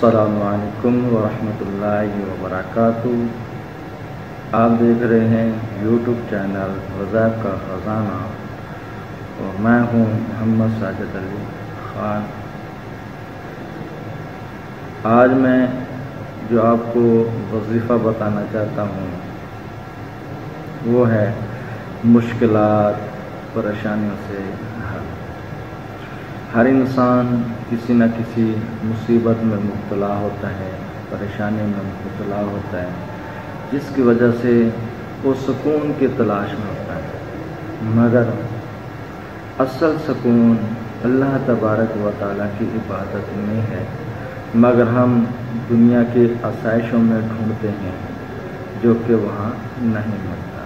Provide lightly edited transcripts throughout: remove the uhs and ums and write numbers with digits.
अस्सलामु अलैकुम वरहमतुल्लाहि वबरकातुहू। आप देख रहे हैं यूट्यूब चैनल वज़ाइफ का ख़ज़ाना और मैं हूं मोहम्मद साजिद अली ख़ान। आज मैं जो आपको वजीफ़ा बताना चाहता हूं वो है मुश्किलात परेशानियों से हल। हर इंसान किसी न किसी मुसीबत में मुब्तला होता है, परेशानी में मुब्तला होता है, जिसकी वजह से वो सुकून की तलाश में होता है। मगर असल सुकून अल्लाह तबारक व तआला की इबादत में है, मगर हम दुनिया के आसाइशों में ढूंढते हैं जो कि वहाँ नहीं मिलता।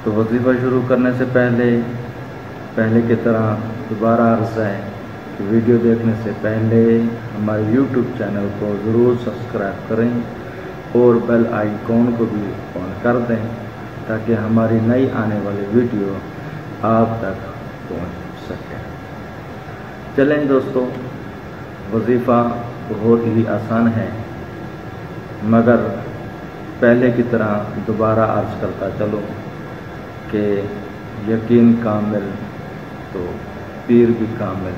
तो वजीफ़ा शुरू करने से पहले की तरह दोबारा अर्ज़ है कि वीडियो देखने से पहले हमारे यूट्यूब चैनल को ज़रूर सब्सक्राइब करें और बेल आइकॉन को भी ऑन कर दें ताकि हमारी नई आने वाली वीडियो आप तक पहुंच सके। चलें दोस्तों, वजीफ़ा बहुत ही आसान है, मगर पहले की तरह दोबारा अर्ज़ करता चलो कि यकीन कामिल तो पीर भी कामिल।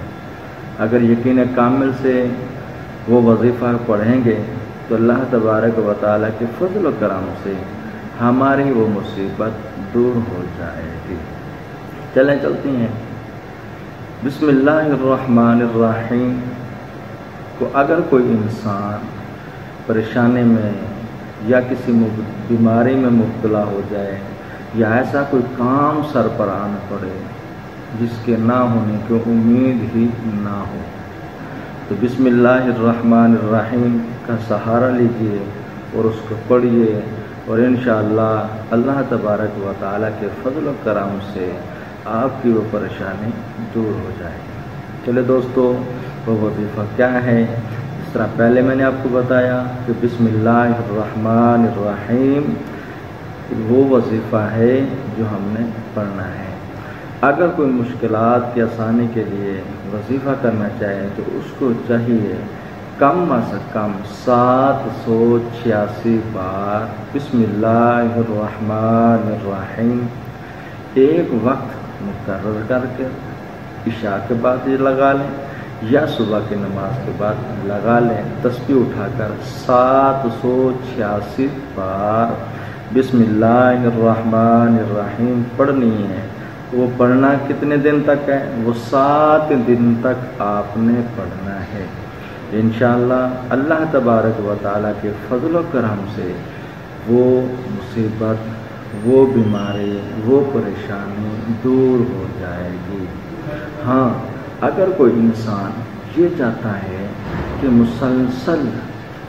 अगर यकीन कामिल से वो वजीफ़ा पढ़ेंगे तो अल्लाह तबारक व तआला के फज़ल व करम से हमारी वो मुसीबत दूर हो जाएगी। चलती हैं। बिस्मिल्लाहिर्रहमानिर्रहीम को अगर कोई इंसान परेशानी में या किसी बीमारी में मुब्तला हो जाए या ऐसा कोई काम सर पर आना पड़े जिसके ना होने की उम्मीद ही ना हो, तो बिस्मिल्लाहिर्रहमानिर्रहीम का सहारा लीजिए और उसको पढ़िए और इंशाअल्लाह अल्लाह तबारक व तआला के फज़ल व करम से आपकी वो परेशानी दूर हो जाएगी। चले दोस्तों, वो वजीफ़ा क्या है? इस तरह पहले मैंने आपको बताया कि बिस्मिल्लाहिर्रहमानिर्रहीम वो वजीफ़ा है जो हमने पढ़ना है। अगर कोई मुश्किलात की आसानी के लिए वजीफ़ा करना चाहे तो उसको चाहिए कम से कम 786 बार बिस्मिल्लाहिर्रहमानिर्रहीम एक वक्त मुकर्रर करके इशा के बाद ये लगा लें या सुबह की नमाज के बाद लगा लें। तस्बीह उठाकर 786 बार बिस्मिल्लाहिर्रहमानिर्रहीम पढ़नी है। वो पढ़ना कितने दिन तक है? वो 7 दिन तक आपने पढ़ना है। इंशाअल्लाह अल्लाह तबारक व तआला के फज़ल व करम से वो मुसीबत, वो बीमारी, वो परेशानी दूर हो जाएगी। हाँ, अगर कोई इंसान ये चाहता है कि मुसलसल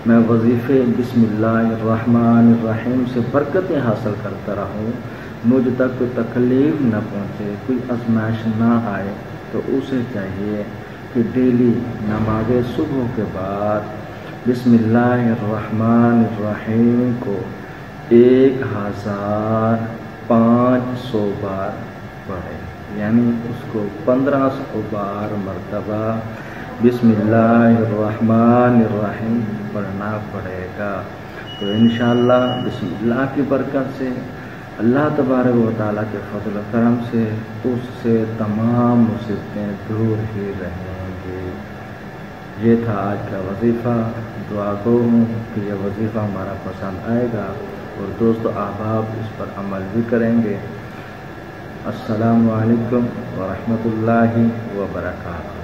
मैं वजीफ़े बिस्मिल्लाहिर्रहमानिर्रहीम से बरकतें हासिल करता रहूँ, मुझ तक कोई तकलीफ़ न पहुँचे, कोई आज़माइश ना आए, तो उसे चाहिए कि डेली नमाज़ सुबह के बाद बिस्मिल्लाहिर्रहमानिर्रहीम को 1500 बार पढ़े, यानी उसको 1500 बार मरतबा बिस्मिल्लाहिर्रहमानिर्रहीम पढ़ना पड़ेगा। तो इंशाअल्लाह बिस्मिल्लाह की बरकत से अल्लाह तबारक व तआला के फज़ल व करम से उससे तमाम मुसीबतें दूर ही रहेंगी। ये था आज का वजीफ़ा। दुआ गो हूँ कि यह वजीफ़ा हमारा पसंद आएगा और दोस्तों आप इस पर अमल भी करेंगे। अस्सलामु अलैकुम व रहमतुल्लाहि व बरकातुहू।